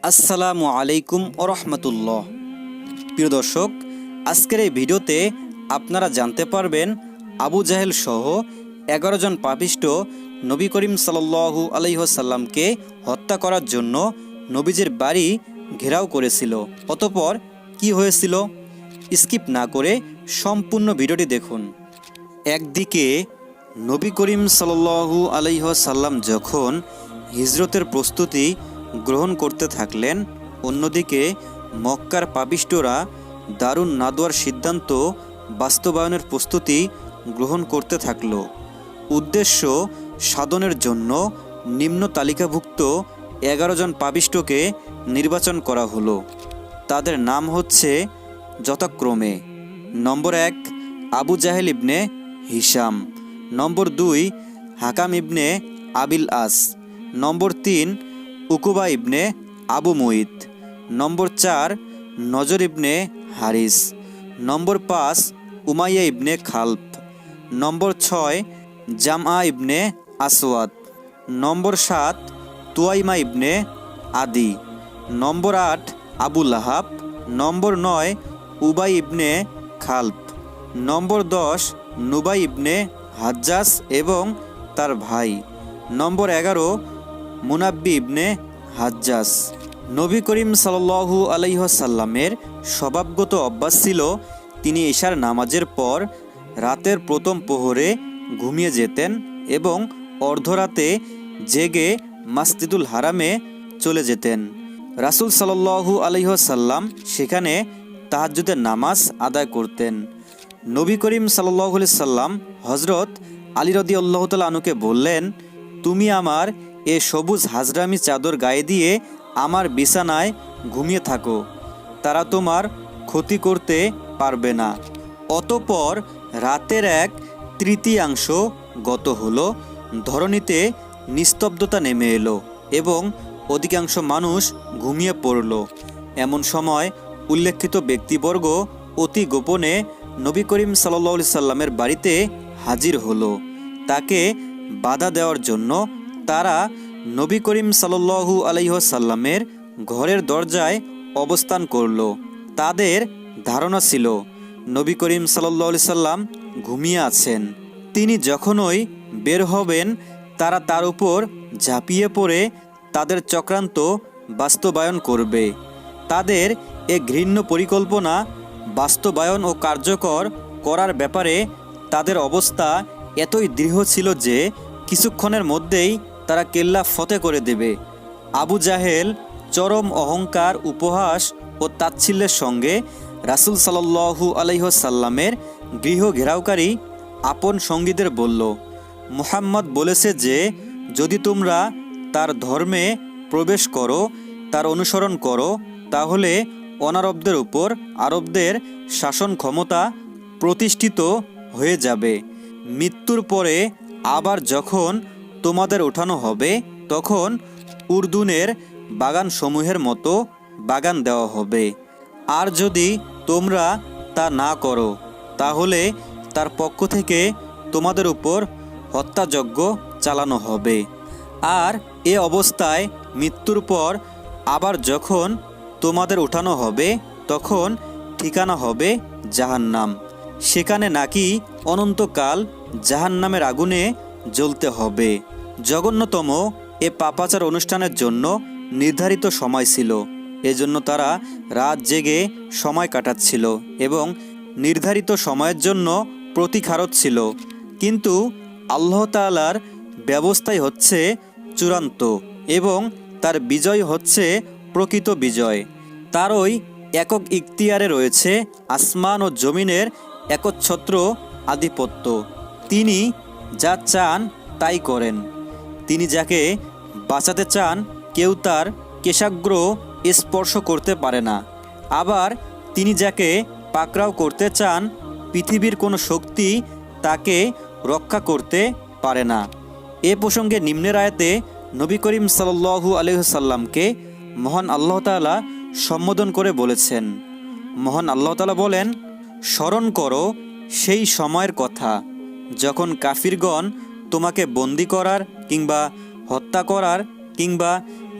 আসসালামু আলাইকুম ওরহমতুল্লাহ। প্রিয় দর্শক, আজকের এই ভিডিওতে আপনারা জানতে পারবেন আবু জাহেল সহ 11 জন পাপিষ্ট নবী করিম সাল্লাল্লাহু আলাইহি ওয়াসাল্লামকে হত্যা করার জন্য নবীজির বাড়ি ঘেরাও করেছিল। অতঃপর কি হয়েছিল, স্কিপ না করে সম্পূর্ণ ভিডিওটি দেখুন। একদিকে নবী করিম সাল্লাল্লাহু আলাইহি ওয়াসাল্লাম যখন হিজরতের প্রস্তুতি গ্রহণ করতে থাকলেন, অন্যদিকে মক্কার পাপিষ্টরা দারুন নাদওয়ার সিদ্ধান্ত বাস্তবায়নের প্রস্তুতি গ্রহণ করতে থাকল। উদ্দেশ্য সাধনের জন্য নিম্ন তালিকাভুক্ত 11 জন পাপিষ্টকে নির্বাচন করা হলো। তাদের নাম হচ্ছে যথাক্রমে: নম্বর 1 আবু জাহেল ইবনে হিশাম, নম্বর 2 হাকাম ইবনে আবিল আস, নম্বর 3 উকুবা ইবনে আবু মুইত, নম্বর 4 নজর ইবনে হারিস, নম্বর 5 উমাইয়া ইবনে খালফ, নম্বর 6 জামআ ইবনে আসওয়াদ, নম্বর 7 তুয়াইমা ইবনে আদি, নম্বর 8 আবু লাহাব, নম্বর 9 উবাই ইবনে খালফ, নম্বর 10 নুবাই ইবনে হাজ্জাস এবং তার ভাই, নম্বর 11 মুনাব্বি ইবনে হাজ্জাস। নবী করিম সাল্লাল্লাহু আলাইহি ওয়াসাল্লামের স্বভাবগত অভ্যাস ছিল তিনি ইশার নামাজের পর রাতের প্রথম প্রহরে ঘুমিয়ে যেতেন এবং অর্ধরাতে জেগে মসজিদুল হারামে চলে যেতেন। রাসূল সাল্লাল্লাহু আলাইহি ওয়াসাল্লাম সেখানে তাহাজ্জুদের নামাজ আদায় করতেন। নবী করিম সাল্লাল্লাহু আলাইহি সাল্লাম হযরত আলী রাদিয়াল্লাহু তাআলা আনহুকে বললেন, তুমি আমার এ সবুজ হাজরামি চাদর গায়ে দিয়ে আমার বিছানায় ঘুমিয়ে থাকো, তারা তোমার ক্ষতি করতে পারবে না। অতঃপর রাতের 1/3 গত হলো, ধরণীতে নিস্তব্ধতা নেমে এলো এবং অধিকাংশ মানুষ ঘুমিয়ে পড়ল। এমন সময় উল্লেখিত ব্যক্তিবর্গ অতি গোপনে নবী করিম সাল্লাল্লাহু আলাইহি সাল্লামের বাড়িতে হাজির হলো। তাকে বাধা দেওয়ার জন্য তারা নবী করিম সাল্লাল্লাহু আলাইহি ওয়াসাল্লামের ঘরের দরজায় অবস্থান করল। তাদের ধারণা ছিল নবী করিম সাল্লাল্লাহু আলাইহি সাল্লাম ঘুমিয়ে আছেন। তিনি যখনই বের হবেন তারা তার উপর ঝাঁপিয়ে পড়ে তাদের চক্রান্ত বাস্তবায়ন করবে। তাদের এ ঘৃণ্য পরিকল্পনা বাস্তবায়ন ও কার্যকর করার ব্যাপারে তাদের অবস্থা এতই দৃঢ় ছিল যে কিছুক্ষণের মধ্যেই তারা কেল্লা ফতে করে দেবে। আবু জাহেল চরম অহংকার, উপহাস ও তাচ্ছিল্যের সঙ্গে রাসূল সাল্লাল্লাহু আলাইহি ওয়াসাল্লামের গৃহ ঘেরাওকারী আপন সঙ্গীদের বলল, মুহাম্মদ বলেছে যে যদি তোমরা তার ধর্মে প্রবেশ করো, তার অনুসরণ করো, তাহলে অনারবদের উপর আরবদের শাসন ক্ষমতা প্রতিষ্ঠিত হয়ে যাবে। মৃত্যুর পরে আবার যখন তোমাদের ওঠানো হবে তখন উর্দুনের বাগানসমূহের মতো বাগান দেওয়া হবে। আর যদি তোমরা তা না করো তাহলে তার পক্ষ থেকে তোমাদের উপর হত্যাযজ্ঞ চালানো হবে। আর এ অবস্থায় মৃত্যুর পর আবার যখন তোমাদের ওঠানো হবে তখন ঠিকানা হবে জাহান্নাম। সেখানে নাকি অনন্তকাল জাহান্নামের আগুনে জ্বলতে হবে। জঘন্যতম এ পাপাচার অনুষ্ঠানের জন্য নির্ধারিত সময় ছিল, এজন্য তারা রাত জেগে সময় কাটাচ্ছিল এবং নির্ধারিত সময়ের জন্য প্রতীক্ষা খাড়চ্ছিল। কিন্তু আল্লাহ তাআলার ব্যবস্থাই হচ্ছে চূড়ান্ত এবং তার বিজয় হচ্ছে প্রকৃত বিজয়। তারই একক ইখতিয়ারে রয়েছে আসমান ও জমিনের একচ্ছত্র আধিপত্য। তিনি যা চান তাই করেন। তিনি যাকে বাঁচাতে চান কেউ তার কেশাগ্র স্পর্শ করতে পারে না। আবার তিনি যাকে পাকড়াও করতে চান পৃথিবীর কোনো শক্তি তাকে রক্ষা করতে পারে না। এ প্রসঙ্গে নিম্নের আয়াতে নবী করিম সাল্লাল্লাহু আলাইহি ওয়াসাল্লামকে মহান আল্লাহ তাআলা সম্বোধন করে বলেছেন। মহান আল্লাহ তাআলা বলেন, স্মরণ করো সেই সময়ের কথা যখন কাফিরগণ তোমাকে বন্দী করার কিংবা হত্যা করার কিংবা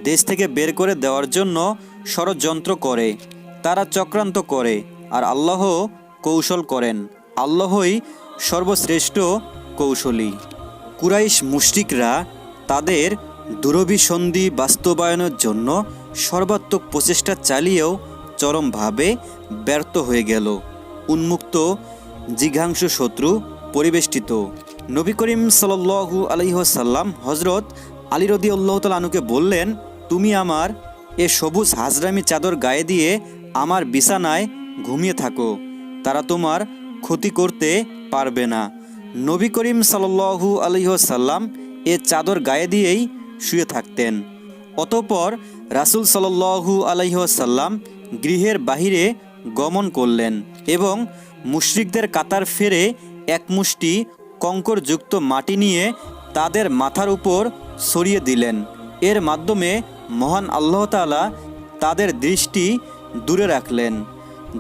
দেশ থেকে বের করে দেওয়ার জন্য ষড়যন্ত্র করে, তারা চক্রান্ত করে, আর আল্লাহ কৌশল করেন। আল্লাহই সর্বশ্রেষ্ঠ কৌশলী। কুরাইশ মুশরিকরা তাদের দুরভিসন্ধি বাস্তবায়নের জন্য সর্বাত্মক প্রচেষ্টা চালিয়েও চরমভাবে ব্যর্থ হয়ে গেল। উন্মুক্ত জিঘাংসু শত্রু পরিবেষ্টিত। নবী করিম সাল্লাল্লাহু আলাইহি ওয়াসাল্লাম হযরত আলী রাদিয়াল্লাহু তাআলা আনহুকে বললেন, তুমি আমার এ সবুজ হাজরামি চাদর গায়ে দিয়ে আমার বিছানায় ঘুমিয়ে থাকো, তারা তোমার ক্ষতি করতে পারবে না। নবী করিম সাল্লাল্লাহু আলাইহি ওয়াসাল্লাম এ চাদর গায়ে দিয়েই শুয়ে থাকতেন। অতঃপর রাসূল সাল্লাল্লাহু আলাইহি ওয়াসাল্লাম গৃহের বাহিরে গমন করলেন এবং মুশরিকদের কাতার ফেরে এক মুষ্টি কঙ্করযুক্ত মাটি নিয়ে তাদের মাথার উপর ছড়িয়ে দিলেন। এর মাধ্যমে মহান আল্লাহ তাআলা তাদের দৃষ্টি দূরে রাখলেন,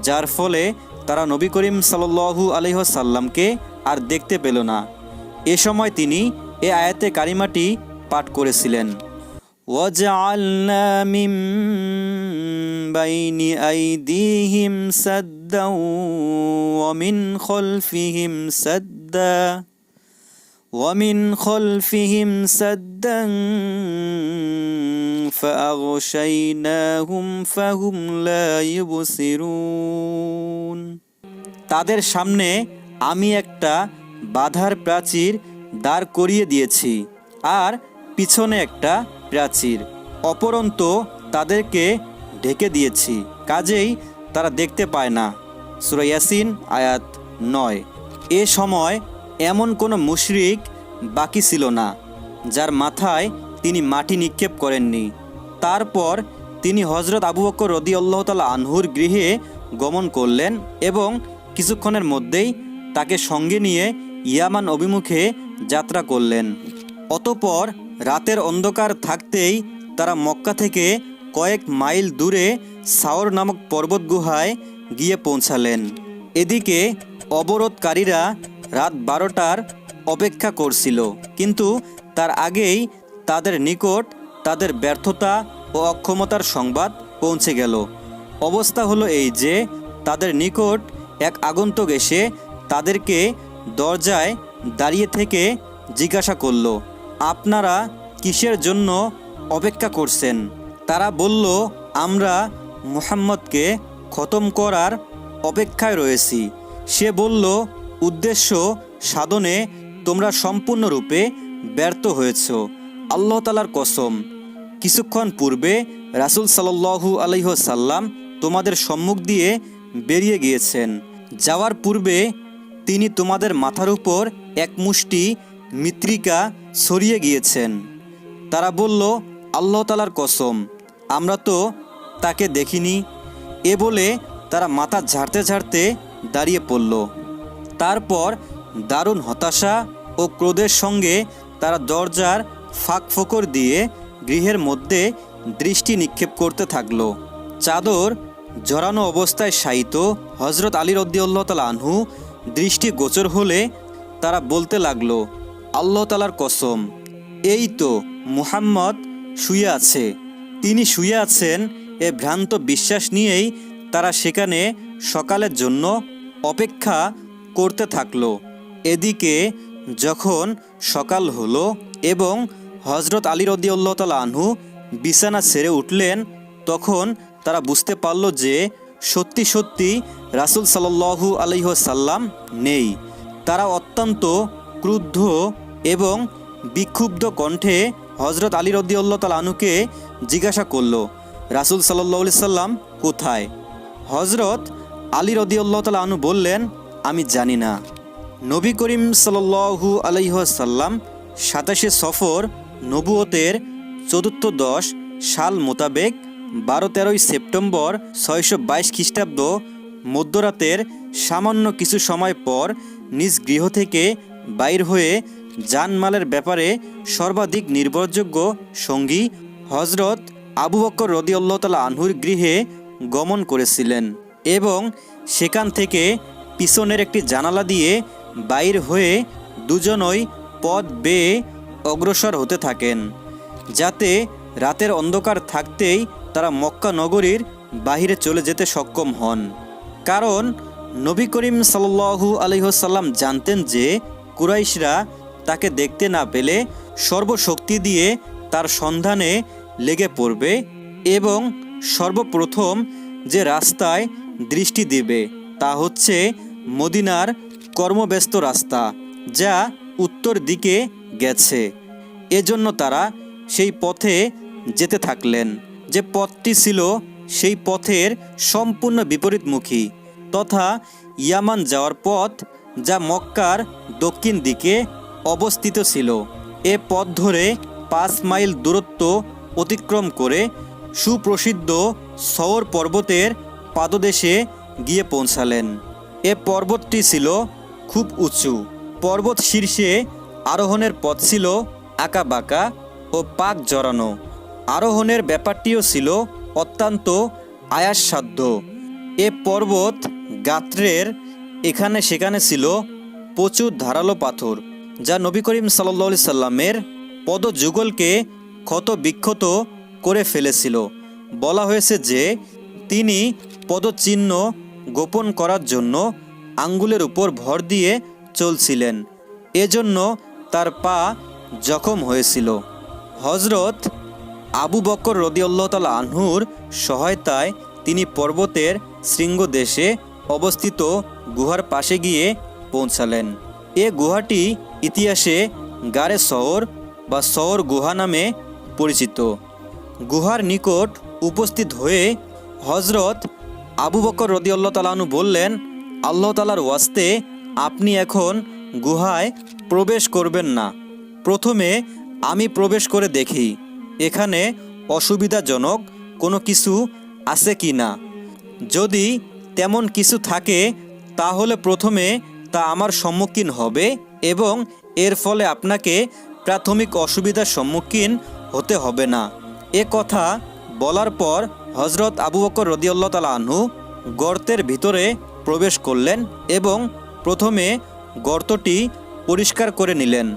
যার ফলে তারা নবী করিম সাল্লাল্লাহু আলাইহি ওয়াসাল্লামকে আর দেখতে পেল না। এ সময় তিনি এ আয়াতে কারিমাটি পাঠ করেছিলেন, ওয়াজআলনা মিন বাইনি আইদিহিম সাদ্দা ওয়া মিন খালফিহিম সাদ্দা ومن خلفهم سدا فأغشيناهم فهم لا يبصرون। তাদের সামনে আমি একটা বাধার প্রাচীর দাঁড় করিয়ে দিয়েছি আর পিছনে একটা প্রাচীর, অপরন্ত তাদেরকে ঢেকে দিয়েছি, কাজেই তারা দেখতে পায় না। সূরা ইয়াসিন আয়াত 9। এ সময় এমন কোনো মুশরিক বাকি ছিল না যার মাথায় তিনি মাটি নিক্ষেপ করেননি। তারপর তিনি হযরত আবু বকর রাদিয়াল্লাহু তাআলা আনহুর গৃহে গমন করলেন এবং কিছুক্ষণের মধ্যেই তাকে সঙ্গে নিয়ে ইয়ামান অভিমুখে যাত্রা করলেন। অতঃপর রাতের অন্ধকার থাকতেই তারা মক্কা থেকে কয়েক মাইল দূরে সাওর নামক পর্বত গুহায় গিয়ে পৌঁছালেন। এদিকে অবরোধকারীরা রাত 12টার অপেক্ষা করছিল, কিন্তু তার আগেই তাদের নিকট তাদের ব্যর্থতা ও অক্ষমতার সংবাদ পৌঁছে গেল। অবস্থা হলো এই যে তাদের নিকট এক আগন্তুক এসে তাদেরকে দরজায় দাঁড়িয়ে থেকে জিজ্ঞাসা করল, আপনারা কিসের জন্য অপেক্ষা করছেন? তারা বলল, আমরা মুহাম্মদকে খতম করার অপেক্ষায় রয়েছি। সে বলল, উদ্দেশ্য সাধনে তোমরা সম্পূর্ণরূপে ব্যর্থ হয়েছ। আল্লাহ তাআলার কসম, কিছুক্ষণ পূর্বে রাসূল সাল্লাল্লাহু আলাইহি ওয়াসাল্লাম তোমাদের সম্মুখ দিয়ে বেরিয়ে গিয়েছেন। যাওয়ার পূর্বে তিনি তোমাদের মাথার উপর এক মুষ্টি মৃত্তিকা ছড়িয়ে গিয়েছেন। তারা বলল, আল্লাহ তাআলার কসম, আমরা তো তাকে দেখিনি। এ বলে তারা মাথা ঝাড়তে ঝাড়তে দাঁড়িয়ে পড়ল। তারপর দারুণ হতাশা ও ক্রোধের সঙ্গে তারা দরজার ফাঁক ফোকর দিয়ে গৃহের মধ্যে দৃষ্টি নিক্ষেপ করতে থাকলো। চাদর জড়ানো অবস্থায় শায়িত হযরত আলী রাদিয়াল্লাহু তাআলা আনহু দৃষ্টি গোচর হলে তারা বলতে লাগলো, আল্লাহ তাআলার কসম, এই তো মুহাম্মদ শুয়ে আছে। তিনি শুয়ে আছেন এ ভ্রান্ত বিশ্বাস নিয়েই তারা সেখানে সকালের জন্য অপেক্ষা করতে থাকলো। এদিকে যখন সকাল হলো এবং হযরত আলী রাদিয়াল্লাহু তাআলা আনহু বিছানা ছেড়ে উঠলেন, তখন তারা বুঝতে পারল যে সত্যি সত্যি রাসূল সাল্লাল্লাহু আলাইহি ওয়াসাল্লাম নেই। তারা অত্যন্ত ক্রুদ্ধ এবং বিক্ষুব্ধ কণ্ঠে হযরত আলী রাদিয়াল্লাহু তাআলা আনহুকে জিজ্ঞাসা করল, রাসূল সাল্লাল্লাহু আলাইহি সাল্লাম কোথায়? হযরত আলী রাদিয়াল্লাহু তাআলা আনহু বললেন, আমি জানি না। নবী করিম সাল্লাল্লাহু আলাইহি ওয়াসাল্লাম 27শে সফর নবুয়তের 410 সাল মোতাবেক 12-13 সেপ্টেম্বর 622 খ্রিস্টাব্দ মধ্যরাতের সামান্য কিছু সময় পর নিজ গৃহ থেকে বাইর হয়ে জানমালের ব্যাপারে সর্বাধিক নির্ভরযোগ্য সঙ্গী হযরত আবু বকর রাদিয়াল্লাহু তাআলা আনহুর গৃহে গমন করেছিলেন এবং সেখান থেকে পিছনের একটি জানালা দিয়ে বাইর হয়ে দুজনই পথ বেয়ে অগ্রসর হতে থাকেন, যাতে রাতের অন্ধকার থাকতেই তারা মক্কা নগরীর বাহিরে চলে যেতে সক্ষম হন। কারণ নবী করিম সাল্লাল্লাহু আলাইহি ওয়াসাল্লাম জানতেন যে কুরাইশরা তাকে দেখতে না পেলে সর্বশক্তি দিয়ে তার সন্ধানে লেগে পড়বে এবং সর্বপ্রথম যে রাস্তায় দৃষ্টি দেবে তা হচ্ছে মদিনার কর্মব্যস্ত রাস্তা, যা উত্তর দিকে গেছে। এজন্য তারা সেই পথে যেতে থাকলেন। যে পথটি ছিল সেই পথের সম্পূর্ণ বিপরীতমুখী তথা ইয়ামান যাওয়ার পথ, যা মক্কার দক্ষিণ দিকে অবস্থিত ছিল। এ পথ ধরে 5 মাইল দূরত্ব অতিক্রম করে সুপ্রসিদ্ধ সওর পর্বতের পাদদেশে গিয়ে পৌঁছালেন। এ পর্বতটি ছিল খুব উঁচু। পর্বত শীর্ষে আরোহণের পথ ছিল আঁকাবাঁকা ও পাক জড়ানো। আরোহণের ব্যাপারটিও ছিল অত্যন্ত আয়াসসাধ্য। এ পর্বত গাত্রের এখানে সেখানে ছিল প্রচুর ধারালো পাথর, যা নবী করিম সাল্লাল্লাহু আলাইহি সাল্লামের পদযুগলকে ক্ষত বিক্ষত করে ফেলেছিল। বলা হয়েছে যে তিনি পদচিহ্ন গোপন করার জন্য আঙ্গুলের উপর ভর দিয়ে চলছিলেন, এজন্য তার পা জখম হয়েছিল। হজরত আবু বকর রাদিয়াল্লাহু তাআলা আনহুর সহায়তায় তিনি পর্বতের শৃঙ্গদেশে অবস্থিত গুহার পাশে গিয়ে পৌঁছালেন। এ গুহাটি ইতিহাসে গারে সওর বা সওর গুহা নামে পরিচিত। গুহার নিকট উপস্থিত হয়ে হজরত আবু বকর রাদিয়াল্লাহু তাআলা আনহু বললেন, আল্লাহ তাআলার ওয়াস্তে আপনি এখন গুহায় প্রবেশ করবেন না। প্রথমে আমি প্রবেশ করে দেখি এখানে অসুবিধাজনক কোনো কিছু আছে কি না। যদি তেমন কিছু থাকে তাহলে প্রথমে তা আমার সম্মুখীন হবে এবং এর ফলে আপনাকে প্রাথমিক অসুবিধার সম্মুখীন হতে হবে না। এ কথা বলার পর হজরত আবু বকর রাদিয়াল্লাহু তাআলা আনহু গর্তের ভিতরে প্রবেশ করলেন এবং প্রথমে গর্তটি পরিষ্কার করে নিলেন।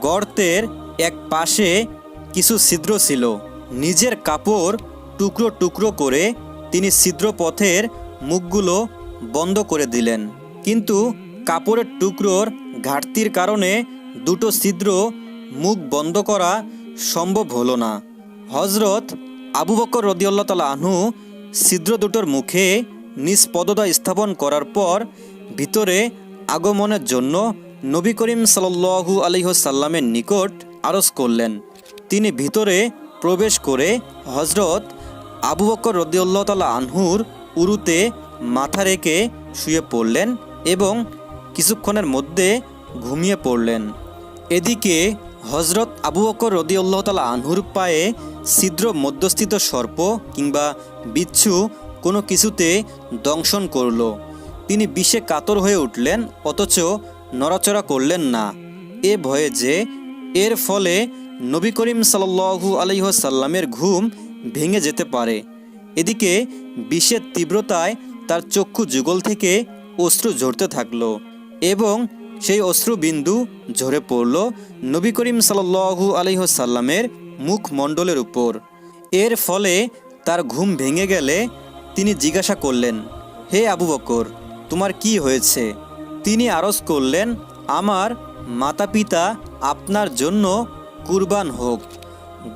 গর্তের এক পাশে কিছু ছিদ্র ছিল। নিজের কাপড় টুকরো টুকরো করে তিনি ছিদ্রপথের মুখগুলো বন্ধ করে দিলেন, কিন্তু কাপড়ের টুকরোর ঘাটতির কারণে দুটো ছিদ্র মুখ বন্ধ করা সম্ভব হলো না। হজরত আবু বকর রাদিয়াল্লাহু তাআলা আনহু ছিদ্র দুটোর মুখে নিজ পদদা স্থাপন করার পর ভিতরে আগমনের জন্য নবী করিম সাল্লাল্লাহু আলাইহি ওয়াসাল্লামের নিকট আরজ করলেন। তিনি ভিতরে প্রবেশ করে হজরত আবু বকর রাদিয়াল্লাহু তাআলা আনহুর উরুতে মাথা রেখে শুয়ে পড়লেন এবং কিছুক্ষণের মধ্যে ঘুমিয়ে পড়লেন। এদিকে হজরত আবু বকর রাদিয়াল্লাহু তাআলা আনহুর পায়ে ছিদ্র মধ্যস্থিত সর্প কিংবা বিচ্ছু কোনো কিছুতে দংশন করল। তিনি বিষে কাতর হয়ে উঠলেন, অথচ নড়াচড়া করলেন না, এ ভয়ে যে এর ফলে নবী করিম সাল্লাল্লাহু আলাইহি ওয়াসাল্লামের ঘুম ভেঙে যেতে পারে। এদিকে বিষের তীব্রতায় তার চক্ষু যুগল থেকে অশ্রু ঝরতে থাকলো এবং সেই অশ্রুবিন্দু ঝরে পড়ল নবী করিম সাল্লাল্লাহু আলাইহি ওয়াসাল্লামের মুখমণ্ডলের উপর। এর ফলে তার ঘুম ভেঙে গেলে তিনি জিজ্ঞাসা করলেন, হে আবু বকর, তোমার কি হয়েছে? তিনি আরজ করলেন, আমার মাতা পিতা আপনার জন্য কুরবান হোক।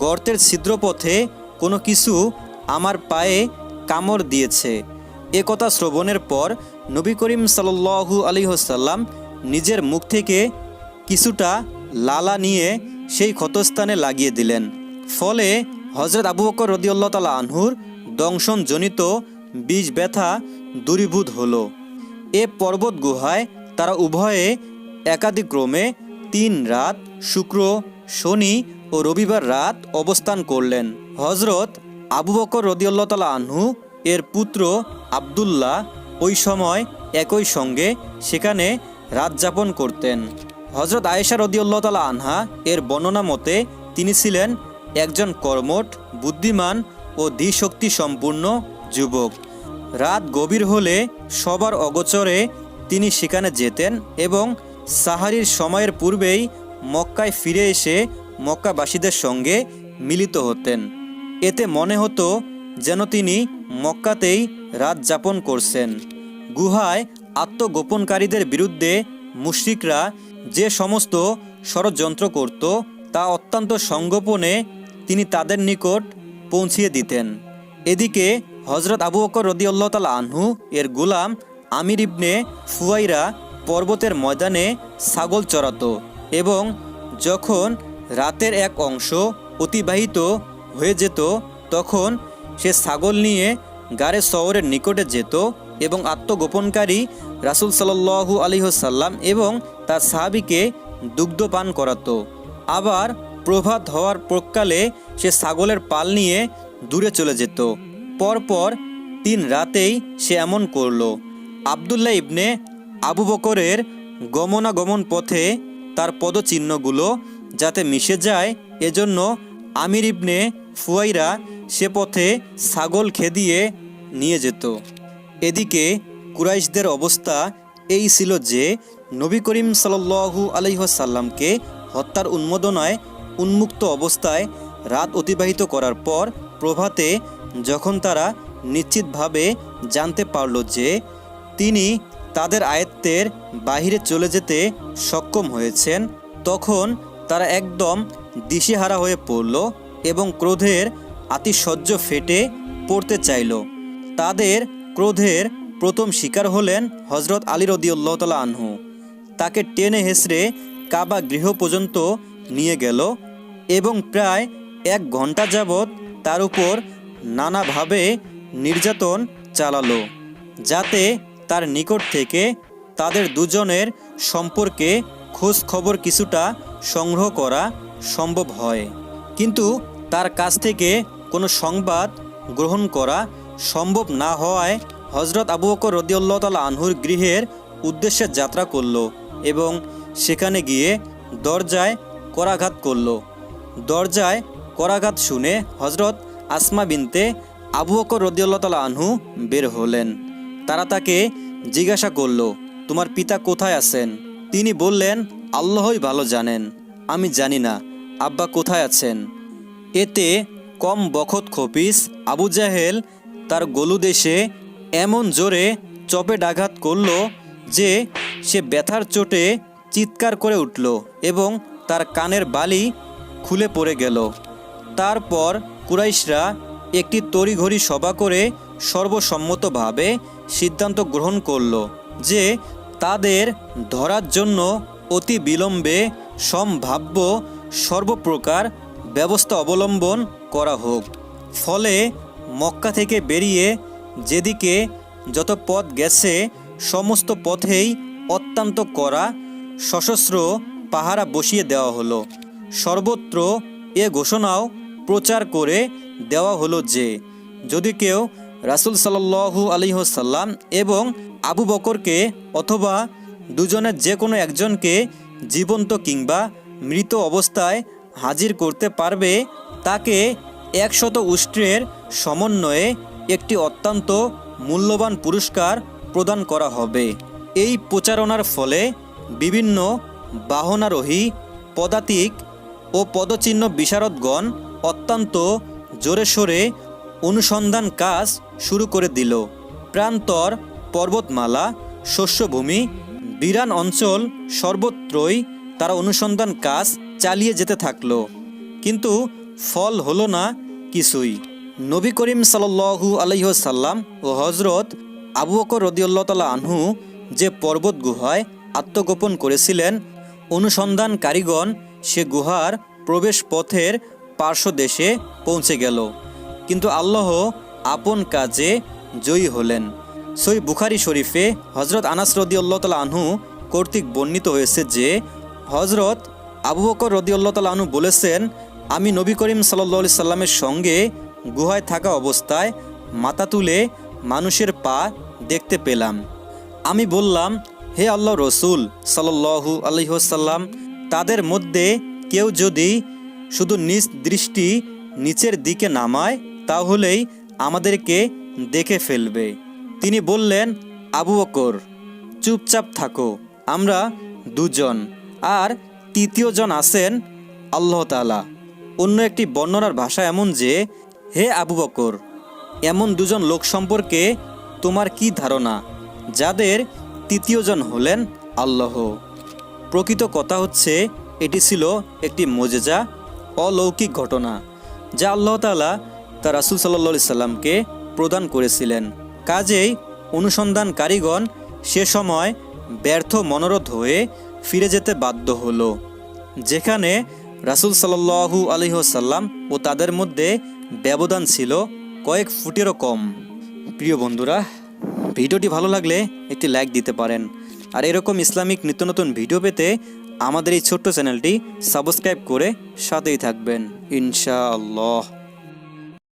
গর্তের ছিদ্রপথে কোনো কিছু আমার পায়ে কামড় দিয়েছে। এ কথা শ্রবণের পর নবী করিম সাল্লাল্লাহু আলাইহি ওয়াসাল্লাম নিজের মুখ থেকে কিছুটা লালা নিয়ে সেই ক্ষতস্থানে লাগিয়ে দিলেন। ফলে হজরত আবু বকর রাদিয়াল্লাহু তাআলা আনহুর দংশনজনিত বিষ ব্যথা দূরীভূত হলো। এ পর্বত গুহায় তারা উভয়ে একাদিক্রমে 3 রাত শুক্র, শনি ও রবিবার রাত অবস্থান করলেন। হজরত আবু বকর রাদিয়াল্লাহু তাআলা আনহু এর পুত্র আব্দুল্লাহ ওই সময় একই সঙ্গে সেখানে রাত যাপন করতেন। হজরত আয়েশা রাদিয়াল্লাহু তাআলা আনহা এর বর্ণনা মতে তিনি ছিলেন একজন কর্মঠ, বুদ্ধিমান ও ধীশক্তি সম্পূর্ণ যুবক। রাত গভীর হলে সবার অগোচরে তিনি সেখানে যেতেন এবং সাহারির সময়ের পূর্বেই মক্কায় ফিরে এসে মক্কাবাসীদের সঙ্গে মিলিত হতেন। এতে মনে হতো যেন তিনি মক্কাতেই রাত যাপন করছেন। গুহায় আত্মগোপনকারীদের বিরুদ্ধে মুশরিকরা যে সমস্ত ষড়যন্ত্র করত তা অত্যন্ত সংগোপনে তিনি তাদের নিকট পৌঁছিয়ে দিতেন। এদিকে হজরত আবু বকর রাদিয়াল্লাহু তাআলা আনহু এর গোলাম আমির ইবনে ফুয়াইরা পর্বতের ময়দানে ছাগল চরাতো এবং যখন রাতের এক অংশ অতিবাহিত হয়ে যেত তখন সে ছাগল নিয়ে গারে শহরের নিকটে যেত এবং আত্মগোপনকারী রাসূল সাল্লাল্লাহু আলাইহি ওয়াসাল্লাম এবং তার সাহাবীকে দুগ্ধ পান করাতো। আবার প্রভাত হওয়ার প্রকালে সে ছাগলের পাল নিয়ে দূরে চলে যেত। পরপর 3 রাতেই সে এমন করল। আবদুল্লাহ ইবনে আবু বকরের গমনাগমন পথে তার পদচিহ্নগুলো যাতে মিশে যায় এজন্য আমির ইবনে ফুয়াইরা সে পথে ছাগল খেদিয়ে নিয়ে যেত। এদিকে কুরাইশদের অবস্থা এই ছিল যে নবী করিম সাল্লাল্লাহু আলাইহি ওয়াসাল্লামকে হত্যার উন্মাদনায় উন্মুক্ত অবস্থায় রাত অতিবাহিত করার পর প্রভাতে যখন তারা নিশ্চিতভাবে জানতে পারল যে তিনি তাদের আয়ত্তের বাহিরে চলে যেতে সক্ষম হয়েছেন তখন তারা একদম দিশেহারা হয়ে পড়ল এবং ক্রোধের আতিশয্য ফেটে পড়তে চাইল। তাদের ক্রোধের প্রথম শিকার হলেন হজরত আলী রাদিয়াল্লাহু তাআলা আনহু। তাকে টেনে হেঁচড়ে কাবা গৃহ পর্যন্ত নিয়ে গেল এবং প্রায় 1 ঘন্টা যাবৎ তার উপর নানাভাবে নির্যাতন চালালো যাতে তার নিকট থেকে তাদের দুজনের সম্পর্কে খোঁজ খবর কিছুটা সংগ্রহ করা সম্ভব হয়। কিন্তু তার কাছ থেকে কোনো সংবাদ গ্রহণ করা সম্ভব না হওয়ায় হজরত আবু বকর রাদিয়াল্লাহু তাআলা আনহুর গৃহের উদ্দেশ্যে যাত্রা করল এবং সেখানে গিয়ে দরজায় করাঘাত করল। দরজায় করাঘাত শুনে হজরত আসমা বিনতে আবু বকর রাদিয়াল্লাহু তাআলা আনহু বের হলেন। তারা তাকে জিজ্ঞাসা করল, তোমার পিতা কোথায় আছেন? তিনি বললেন, আল্লাহই ভালো জানেন, আমি জানি না আব্বা কোথায় আছেন। এতে কম বখত খপিস আবু জাহেল তার গলুদেশে এমন জোরে চপেটাঘাত করল যে সে ব্যথার চোটে চিৎকার করে উঠল এবং তার কানের বালি খুলে পড়ে গেল। তারপর কুরাইশরা একটি তড়িঘড়ি সভা করে সর্বসম্মতভাবে সিদ্ধান্ত গ্রহণ করল যে তাদের ধরার জন্য অতি বিলম্বে সম্ভাব্য সর্বপ্রকার ব্যবস্থা অবলম্বন করা হোক। ফলে মক্কা থেকে বেরিয়ে যেদিকে যত পথ গেছে সমস্ত পথেই অত্যন্ত কড়া সশস্ত্র পাহারা বসিয়ে দেওয়া হলো। সর্বত্র এ ঘোষণাও প্রচার করে দেওয়া হলো যে যদি কেউ রাসূল সাল্লাল্লাহু আলাইহি ওয়াসাল্লাম এবং আবু বকরকে অথবা দুজনের যে কোনো একজনকে জীবন্ত কিংবা মৃত অবস্থায় হাজির করতে পারবে তাকে 100 উষ্ট্রের সমন্বয়ে একটি অত্যন্ত মূল্যবান পুরস্কার প্রদান করা হবে। এই প্রচারণার ফলে বিভিন্ন বাহনারোহী পদাতিক ও পদচিহ্ন বিশারদগণ অত্যন্ত জোরে সোরে অনুসন্ধান কাজ শুরু করে দিল। প্রান্তর, পর্বতমালা, শস্যভূমি, বিরান অঞ্চল সর্বত্রই তারা অনুসন্ধান কাজ চালিয়ে যেতে থাকলো, কিন্তু ফল হলো না কিছুই। নবী করিম সাল্লাল্লাহু আলাইহি ওয়াসাল্লাম ও হজরত আবু বকর রাদিয়াল্লাহু তাআলা আনহু যে পর্বত গুহায় আত্মগোপন করেছিলেন, অনুসন্ধানকারীগণ সে গুহার প্রবেশ পথের পার্শ্বদেশে পৌঁছে গেল, কিন্তু আল্লাহ আপন কাজে জয়ী হলেন। সহিহ বুখারী শরীফে হজরত আনাস রাদিয়াল্লাহু তাআলা আনহু কর্তৃক বর্ণিত হয়েছে যে হজরত আবু বকর রাদিয়াল্লাহু তাআলা আনহু বলেছেন, আমি নবী করিম সাল্লাল্লাহু আলাইহি সাল্লামের সঙ্গে গুহায় থাকা অবস্থায় মাথা তুলে মানুষের পা দেখতে পেলাম। আমি বললাম, হে আল্লাহ রসুল সাল্লাল্লাহু আলাইহি ওয়াসাল্লাম, তাদের মধ্যে কেউ যদি শুধু নিজ দৃষ্টি নিচের দিকে নামায় তাহলেই আমাদেরকে দেখে ফেলবে। তিনি বললেন, আবু বকর চুপচাপ থাকো, আমরা দুজন, আর তৃতীয়জন আছেন আল্লাহ তাআলা। অন্য একটি বর্ণনার ভাষা এমন যে হে আবু বকর, এমন দুজন লোক সম্পর্কে তোমার কি ধারণা যাদের তৃতীয়জন হলেন আল্লাহ? প্রকৃত কথা হচ্ছে এটি ছিল একটি মুজিজা, অলৌকিক ঘটনা যা আল্লাহ তাআলা তার রাসূল সাল্লাল্লাহু সাল্লামকে প্রদান করেছিলেন। কাজেই অনুসন্ধানকারীগণ সে সময় ব্যর্থ মনোরথ হয়ে ফিরে যেতে বাধ্য হলো, যেখানে রাসূল সাল্লাল্লাহু আলাইহি ওয়াসাল্লাম ও তাদের মধ্যে ব্যবধান ছিল কয়েক ফুটেরও কম। প্রিয় বন্ধুরা, ভিডিওটি ভালো লাগলে একটি লাইক দিতে পারেন। আর এরকম ইসলামিক নিত্য নতুন ভিডিও পেতে আমাদের এই ছোট্ট চ্যানেলটি সাবস্ক্রাইব করে সাথেই থাকবেন ইনশাআল্লাহ।